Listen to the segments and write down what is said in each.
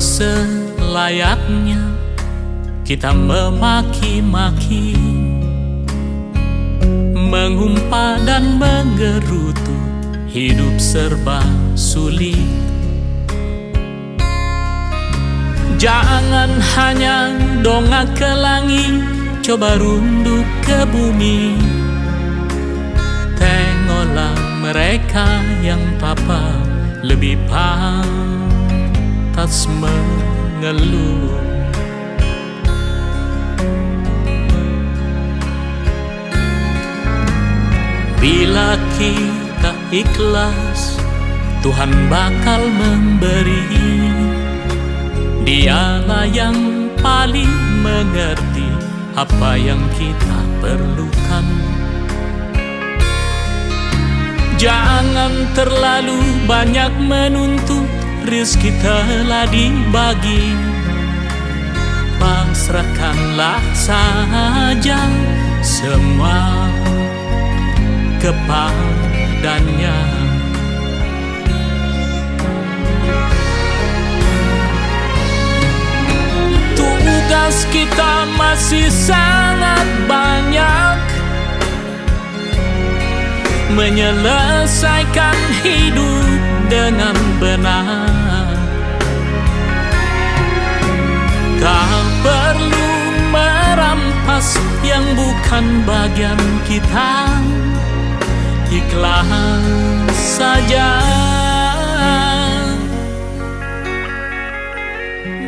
selayaknya kita memaki-maki, mengumpat dan menggerutu, hidup serba sulit. Jangan hanya dongak ke langit, coba runduk ke bumi. Tengoklah mereka yang papa lebih pantas mengeluh. Bila kita ikhlas, Tuhan bakal memberi. Dialah yang paling mengerti apa yang kita perlukan. Jangan terlalu banyak menuntut, rezeki telah dibagi. Pasrahkanlah saja semua kepadanya. Tugas kita masih sangat banyak, menyelesaikan hidup dengan benar. Tak perlu merampas yang bukan bagian kita, ikhlas saja.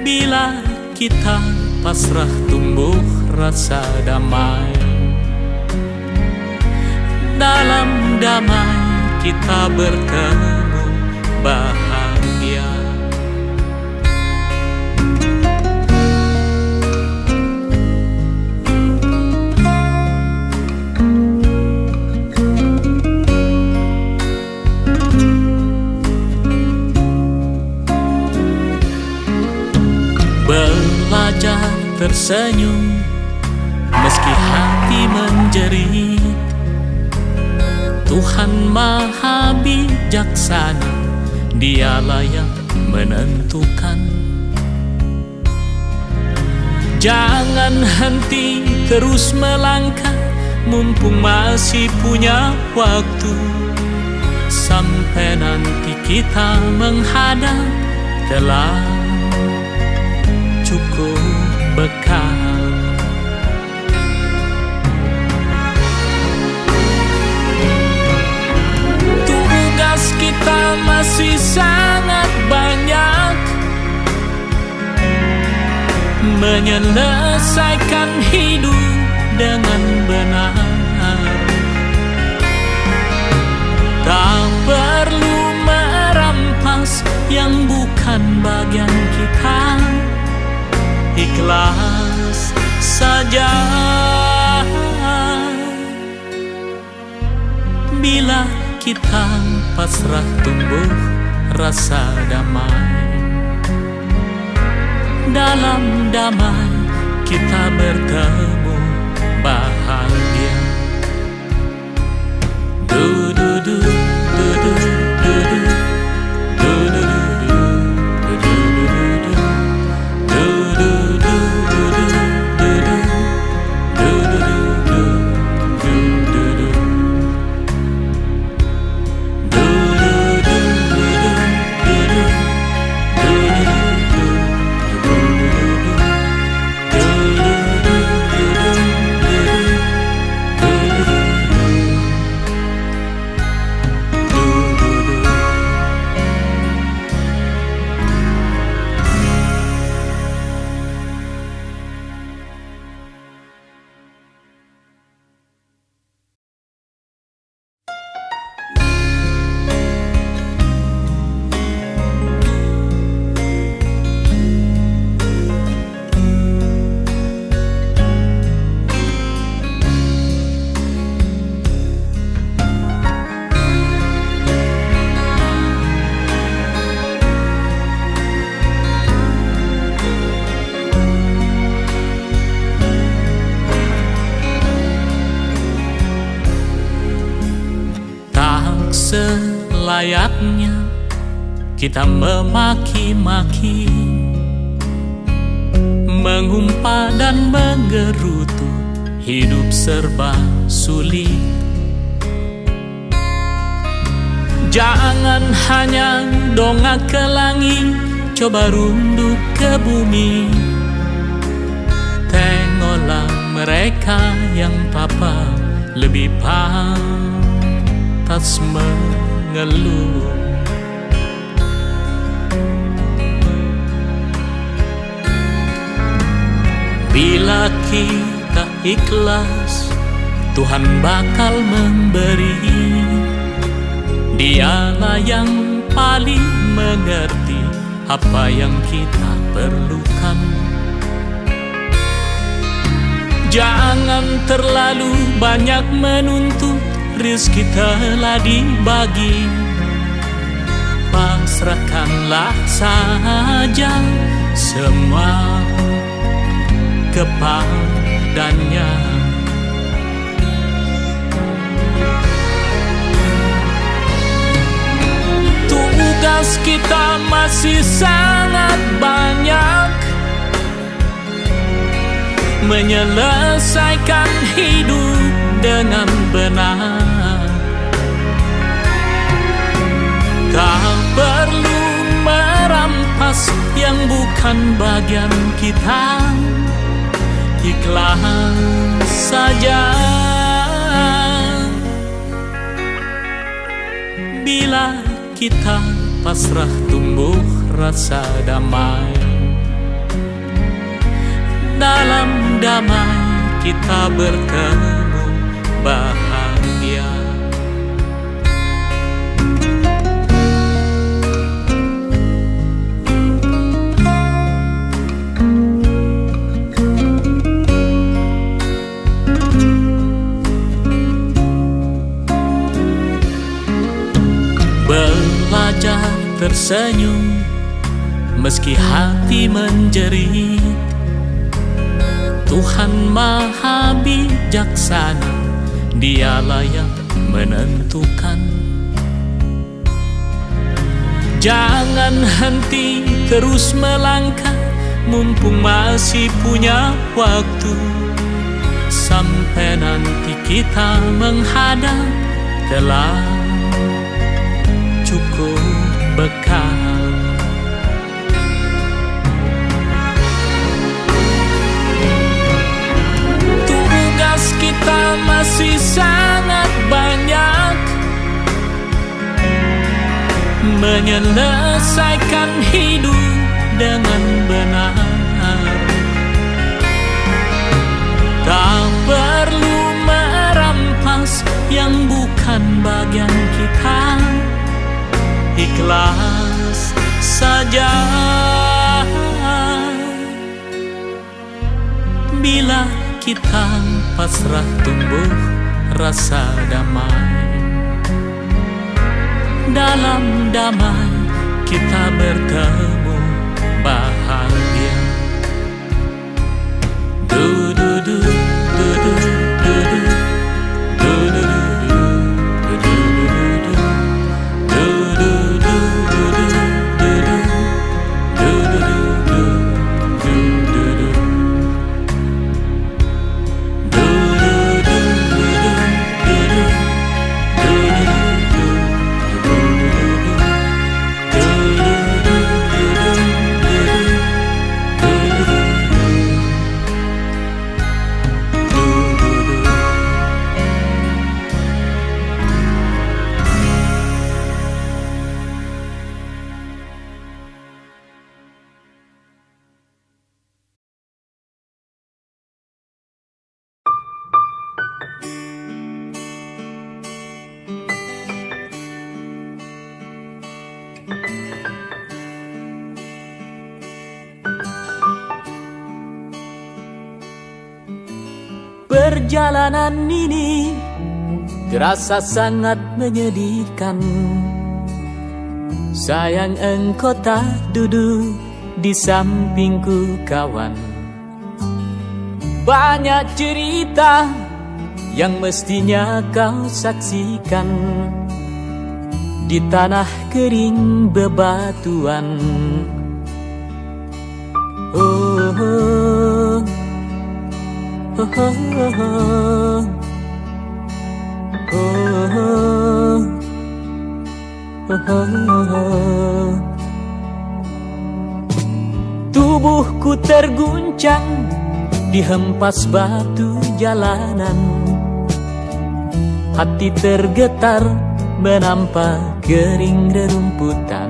Bila kita pasrah, tumbuh rasa damai. Dalam damai kita bertemu bahagia. Belajar tersenyum meski hati menjerit. Tuhan Maha Bijaksana, Dialah yang menentukan. Jangan henti terus melangkah, mumpung masih punya waktu. Sampai nanti kita menghadap, telah cukup bekal. Tugas kita masih sangat banyak, menyelesaikan hidup dengan benar. Tak perlu merampas yang bukan bagian kita, ikhlas saja. Bila kita pasrah, tumbuh rasa damai. Dalam damai kita bertemu bahagia. Du du du du du du du. Selayaknya kita memaki-maki, mengumpat dan menggerutu, hidup serba sulit. Jangan hanya dongak ke langit, coba runduk ke bumi. Tengoklah mereka yang papa lebih pantas mengeluh. Bila kita ikhlas, Tuhan bakal memberi. Dialah yang paling mengerti apa yang kita perlukan. Jangan terlalu banyak menuntut, rezeki telah dibagi. Pasrahkanlah saja semua kepadanya. Tugas kita masih sangat banyak, menyelesaikan hidup dengan benar. Tak perlu merampas yang bukan bagian kita, ikhlas saja. Bila kita pasrah, tumbuh rasa damai. Dalam damai kita bertemu bahagia. Belajar tersenyum meski hati menjerit. Tuhan Maha Bijaksana, Dialah yang menentukan. Jangan henti terus melangkah, mumpung masih punya waktu. Sampai nanti kita menghadap, telah cukup bekal. Tugas kita masih sangat banyak, menyelesaikan hidup dengan benar. Tak perlu merampas yang bukan bagian kita, ikhlas saja. Bila kita pasrah, tumbuh rasa damai. Dalam damai kita bertemu bahagia. Du du du du du du du. Perjalanan ini terasa sangat menyedihkan. Sayang engkau tak duduk di sampingku kawan. Banyak cerita yang mestinya kau saksikan di tanah kering bebatuan. Oh, oh. Oh, oh, oh, oh, oh, oh. Tubuhku terguncang dihempas batu jalanan, hati tergetar menampak kering rerumputan.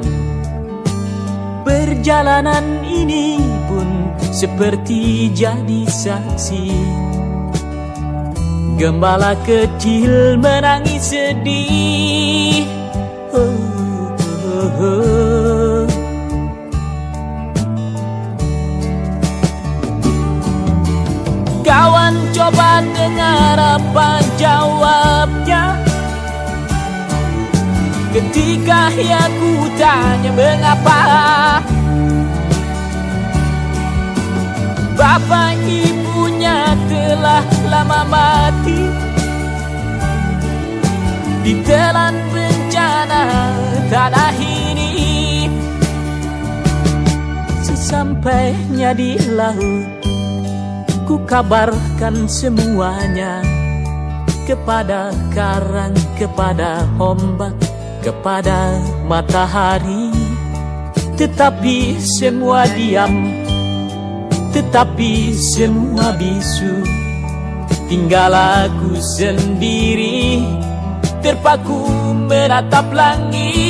Perjalanan ini pun seperti jadi saksi, gembala kecil menangis sedih. Oh, oh, oh. Kawan coba dengar apa jawabnya ketika aku tanya mengapa bapak ibunya telah lama mati ditelan bencana tanah ini. Sesampainya di laut, ku kabarkan semuanya kepada karang, kepada ombak, kepada matahari. Tetapi semua diam, tetapi semua bisu. Tinggal aku sendiri terpaku menatap langit.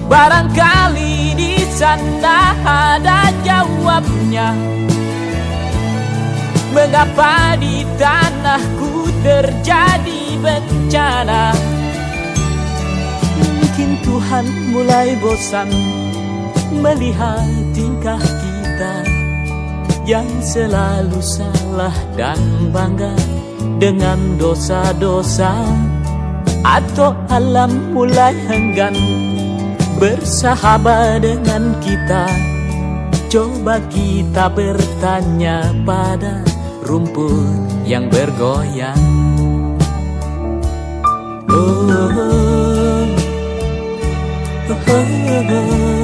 Barangkali di sana ada jawabnya, mengapa di tanahku terjadi bencana. Mungkin Tuhan mulai bosan melihat tingkah kita yang selalu salah dan bangga dengan dosa-dosa, atau alam mulai enggan bersahabat dengan kita. Coba kita bertanya pada rumput yang bergoyang. Oh, oh, oh, oh, oh.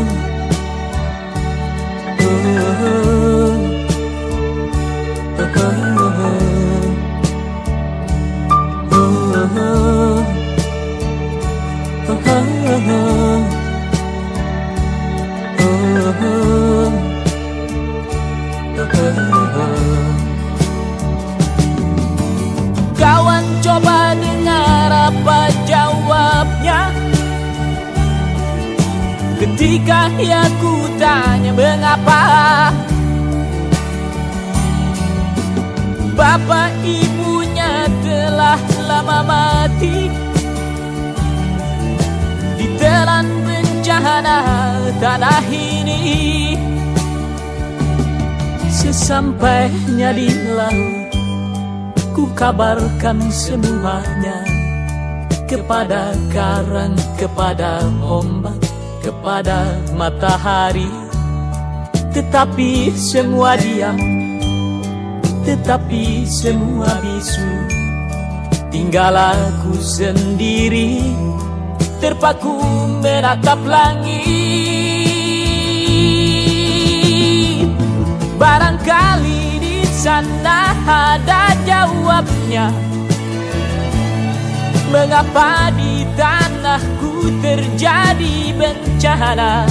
Kawan coba dengar apa jawabnya ketika aku tanya mengapa bapak ibunya telah lama mati ditelan bencana tanah ini. Sesampainya di laut, ku kabarkan semuanya kepada karang, kepada ombak, kepada matahari. Tetapi semua diam, tetapi semua bisu. Tinggal aku sendiri terpaku menatap langit. Barangkali di sana ada jawabnya, mengapa di tanahku terjadi bencana.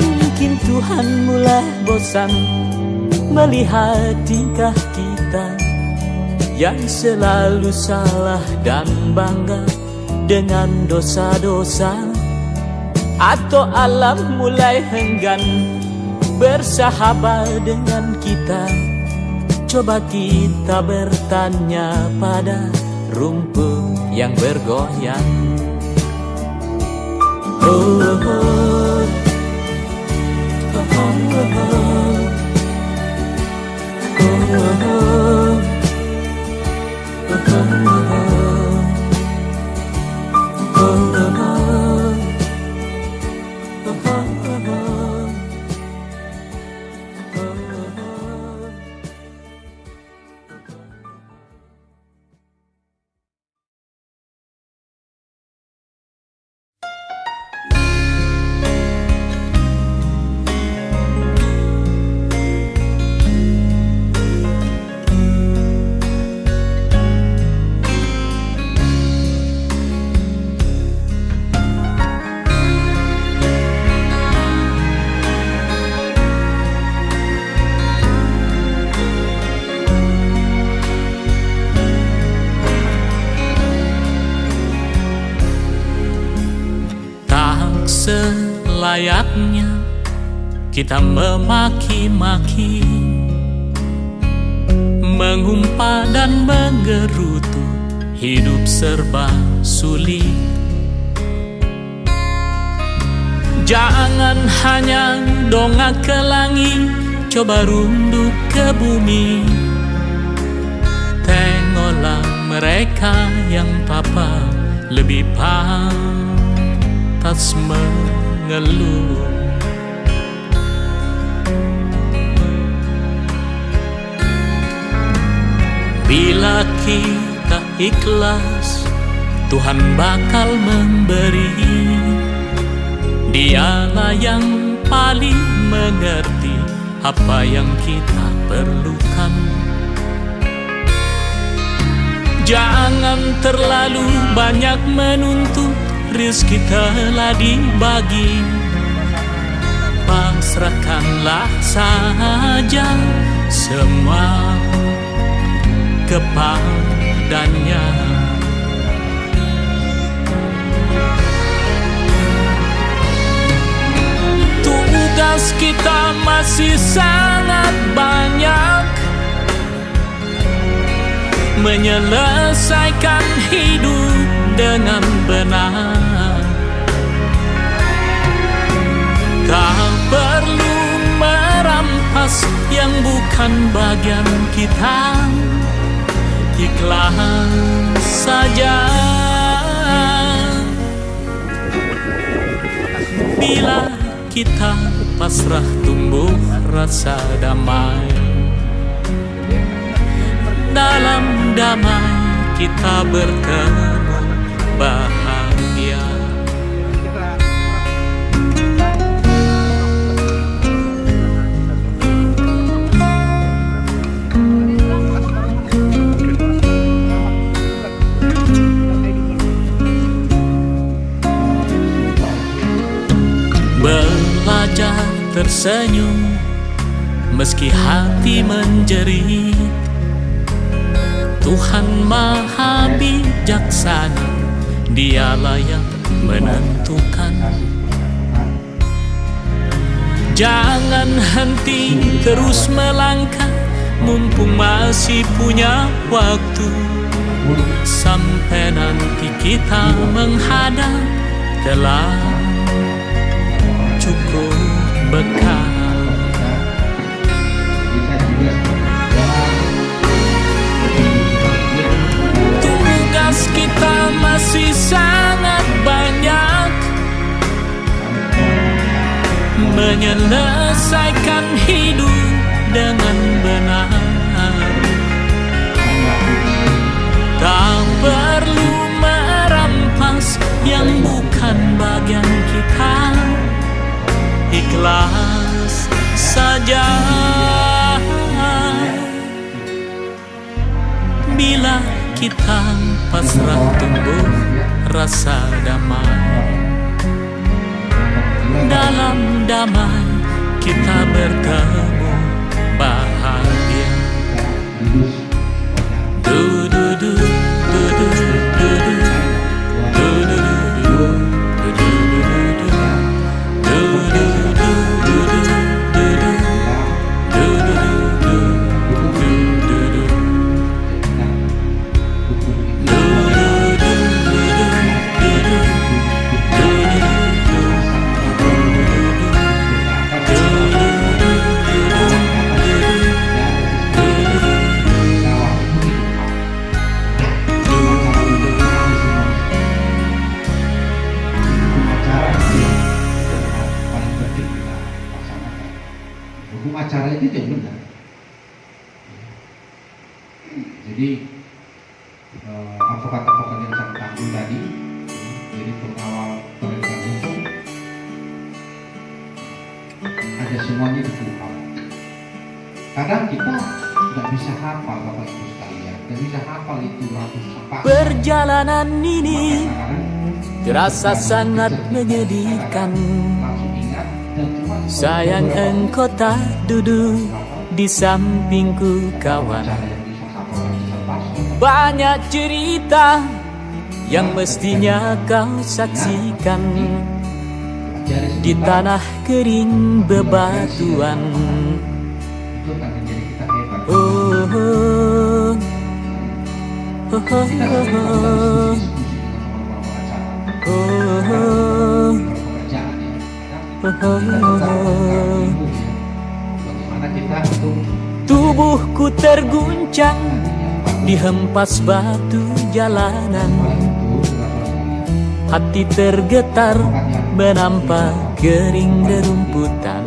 Mungkin Tuhan mulai bosan melihat tingkah kita yang selalu salah dan bangga dengan dosa-dosa, atau alam mulai enggan bersahabat dengan kita. Coba kita bertanya pada rumput yang bergoyang. Oh, oh, oh, oh, oh, oh, oh, oh, oh. selayaknya kita memaki-maki, mengumpat dan menggerutu, hidup serba sulit. Jangan hanya dongak ke langit, coba runduk ke bumi. Tengoklah mereka yang papa lebih pantas mengeluh. Bila kita ikhlas, Tuhan bakal memberi. Dialah yang paling mengerti apa yang kita perlukan. Jangan terlalu banyak menuntut, rezeki telah dibagi. Pasrahkanlah saja semua kepadanya. Tugas kita masih sangat banyak, menyelesaikan hidup dengan benar. Tak perlu merampas yang bukan bagian kita, ikhlas saja. Bila kita pasrah, tumbuh rasa damai. Dalam damai kita bertemu bahagia. Belajar tersenyum meski hati menjerit. Tuhan Maha Bijaksana, Dialah yang menentukan. Jangan henti terus melangkah, mumpung masih punya waktu. Sampai nanti kita menghadap, telah cukup bekal. Tugas kita masih sangat banyak, menyelesaikan hidup dengan benar. Tak perlu merampas yang bukan bagian kita, ikhlas saja. Bila kita pasrah, tumbuh rasa damai. Dalam damai kita bertemu bahagia. Du du du du du du du. Hukum acara itu yang benar. Jadi advokat-advokat yang sangat tangguh tadi, jadi pengawal penegakan hukum, ada semuanya di KUHP. Kadang kita nggak bisa hafal, Bapak Ibu sekalian, nggak bisa hafal itu ratus apa. Perjalanan ini terasa sangat menyedihkan. Sayang engkau tak duduk di sampingku kawan. Banyak cerita yang mestinya kau saksikan. di tanah kering bebatuan. Itu akan menjadi kita hebat. Oh, oh, oh, oh, Kita harus oh, berdiskusi dengan teman-teman pengacara, oh, pekerjaan ya. Kita oh, tahu oh. bagaimana kita untuk Tubuhku terguncang dihempas batu jalanan. Hati tergetar menampak kering rerumputan.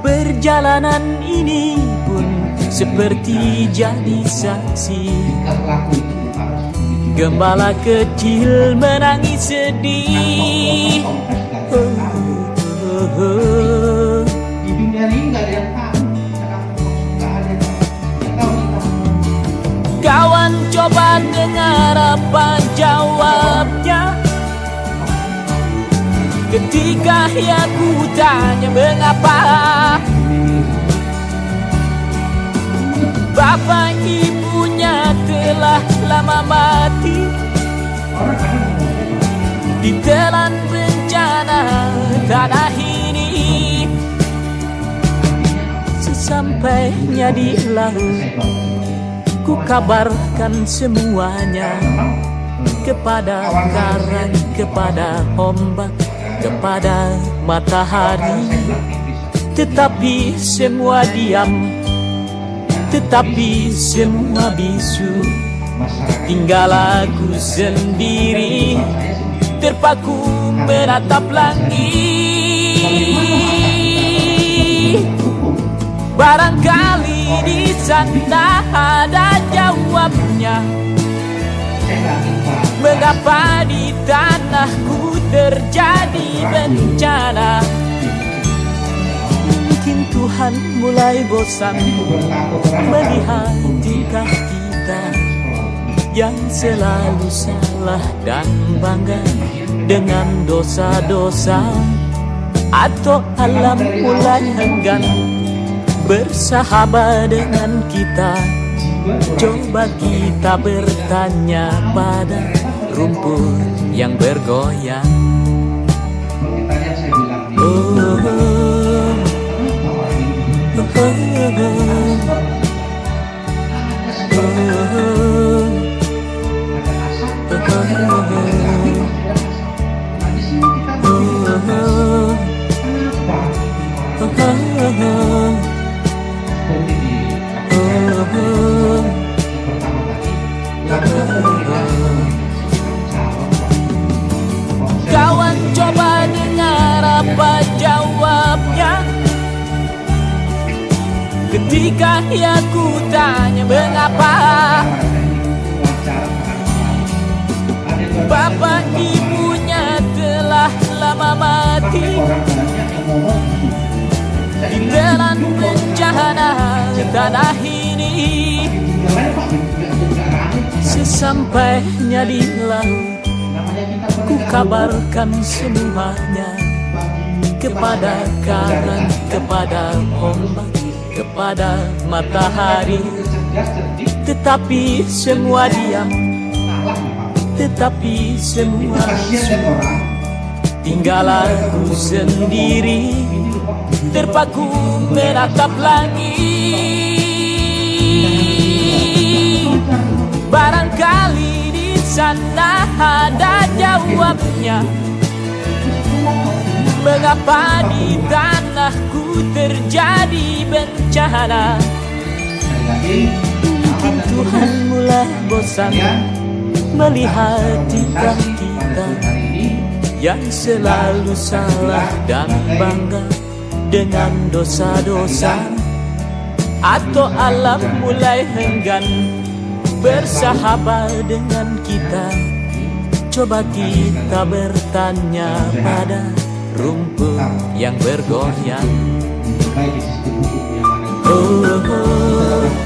Perjalanan ini pun seperti jadi saksi. Gembala kecil menangis sedih. Oh, oh, oh. Di dunia ini nggak ada yang tahu. Nggak ada yang tahu kita. Kawan coba dengar apa jawabnya ketika aku tanya mengapa bapak ibunya telah lama mati ditelan bencana tanah ini. Sesampainya di laut ku kabarkan semuanya kepada karang, kepada ombak, kepada matahari. Tetapi semua diam, tetapi semua bisu. Tinggal aku sendiri terpaku menatap langit. Barangkali di sana ada jawabnya. Mengapa di tanahku terjadi bencana? Mungkin Tuhan mulai bosan melihat tingkah kita yang selalu salah dan bangga dengan dosa-dosa. Atau alam mulai enggan bersahabat dengan kita. Coba kita bertanya pada rumput yang bergoyang. Oh, oh, oh, oh, kawan coba dengar apa jawabnya ketika aku tanya mengapa bapak ibunya telah lama mati ditelan bencana tanah ini. Sesampainya di laut ku kabarkan semuanya kepada karang, kepada ombak, kepada matahari. Tetapi semua diam, tetapi semua bisu. Tinggal aku sendiri terpaku menatap langit. Barangkali di sana ada jawabnya. Mengapa di tanahku terjadi bencana? Mungkin Tuhan mulai bosan melihat tingkah kita yang selalu salah dan bangga dengan dosa-dosa. Atau alam mulai enggan bersahabat dengan kita. Coba kita bertanya pada rumput yang bergoyang. Oh, oh, oh.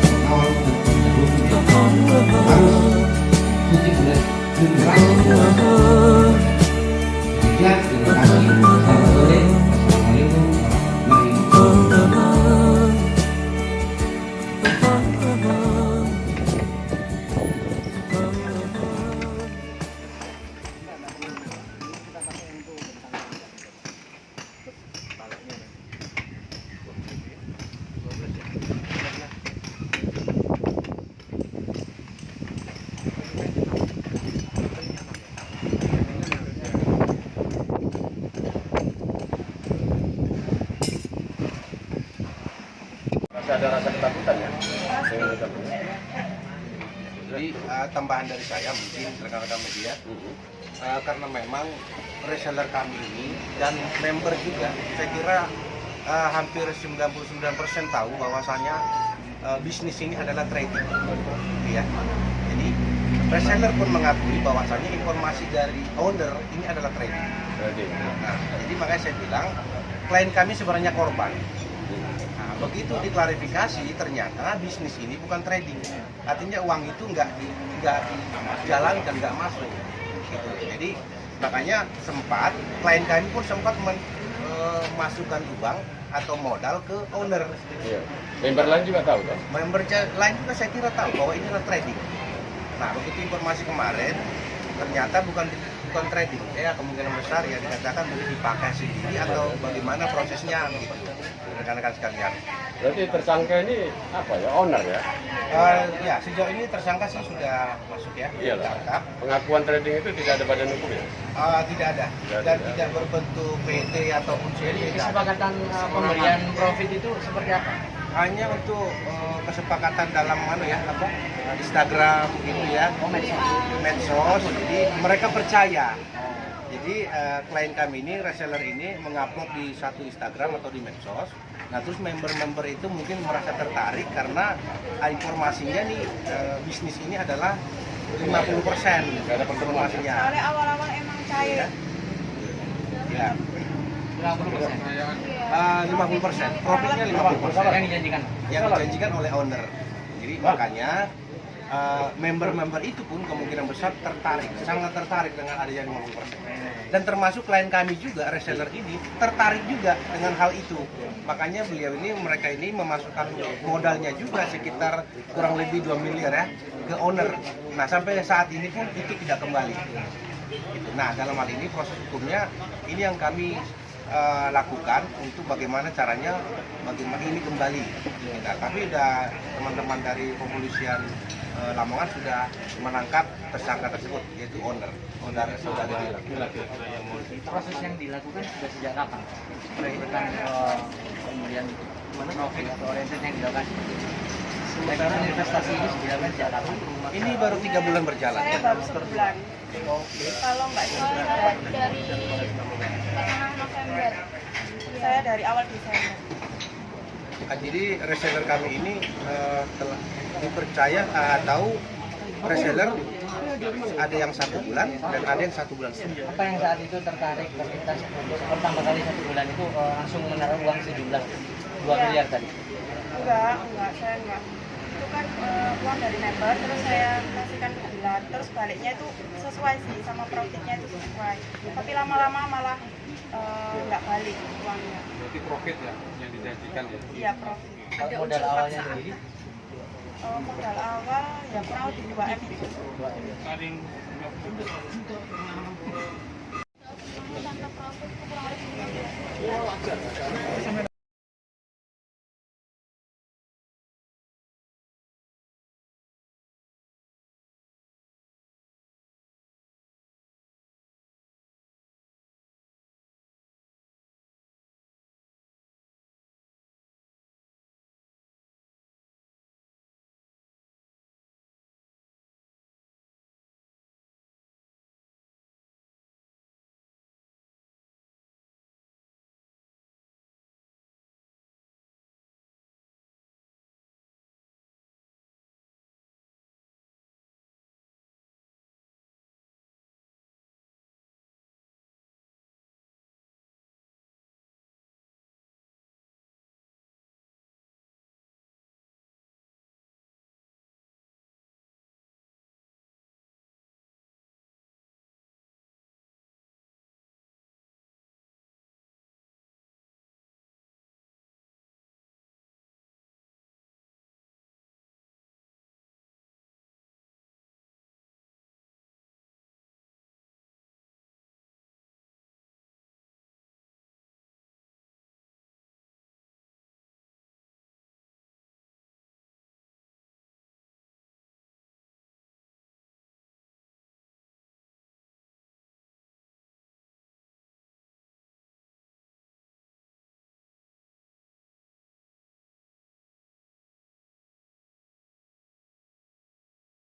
masih ada rasa ketakutan ya? Dengan gabung. Jadi tambahan dari saya mungkin rekan-rekan media, karena memang reseller kami ini dan member juga, saya kira hampir 99% tahu bahwasanya bisnis ini adalah trading, ya. Jadi reseller pun mengakui bahwasanya informasi dari owner ini adalah trading. Nah, jadi makanya saya bilang klien kami sebenarnya korban. Nah, begitu diklarifikasi ternyata bisnis ini bukan trading, artinya uang itu nggak dijalankan, nggak masuk. Gitu. Jadi makanya klien kami pun sempat memasukkan uang atau modal ke owner. Iya. Member lain juga tahu kan? Member lain juga saya kira tahu bahwa ini adalah trading. Nah, begitu informasi kemarin ternyata bukan trading, ya kemungkinan besar ya dikatakan mungkin dipakai sendiri atau bagaimana prosesnya gitu, rekan-rekan sekalian. Berarti tersangka ini apa ya, owner ya? Ya sejauh ini tersangka sih sudah masuk ya, ditangkap. Pengakuan trading itu tidak ada badan hukum ya? Tidak ada, dan tidak berbentuk PT ataupun CD. Kesepakatan pemberian profit itu seperti apa? Hanya untuk kesepakatan dalam Instagram gitu ya, medsos. Jadi mereka percaya. Jadi klien kami ini, reseller ini mengupload di satu Instagram atau di medsos. Nah terus member-member itu mungkin merasa tertarik karena informasinya nih bisnis ini adalah 50% informasinya. Soalnya awal-awal emang cair. Ya. 50%, profitnya 50%. Yang dijanjikan? Yang dijanjikan oleh owner. Jadi makanya member-member itu pun kemungkinan besar sangat tertarik dengan adanya 50%. Dan termasuk klien kami juga, reseller ini, tertarik juga dengan hal itu. Makanya mereka ini memasukkan modalnya juga sekitar kurang lebih 2 miliar ya ke owner. Nah sampai saat ini pun itu tidak kembali. Nah dalam hal ini proses hukumnya ini yang kami lakukan untuk bagaimana caranya ini kembali. Nah, tapi udah teman-teman dari kepolisian Lamongan sudah menangkap tersangka tersebut, yaitu owner saudara laki-laki. Proses yang dilakukan sudah sejak kapan? Tentang pemberian profit atau oriented yang dilakukan. Sektor investasi ini sudah dilakukan sejak kapan? Ini baru 3 bulan berjalan. Saya baru sebulan. Kalau nggak salah dari pertengahan November. Saya dari awal Desember. Jadi reseller kami ini telah dipercaya atau reseller ada yang 1 bulan dan ada yang 1 bulan setengah. Apa yang saat itu tertarik terlintas pertama kali 1 bulan itu langsung menaruh uang sejumlah 2 miliar tadi? Enggak, saya enggak. Itu kan uang dari member, terus saya kasihkan ke bulan, terus baliknya itu sesuai sih sama profitnya itu sesuai. Tapi lama-lama malah nggak balik uangnya. Berarti profit ya yang dijanjikan ya? Iya profit. Kalau modal awalnya sendiri? Modal awal ya kurang lebih 2M gitu. Saling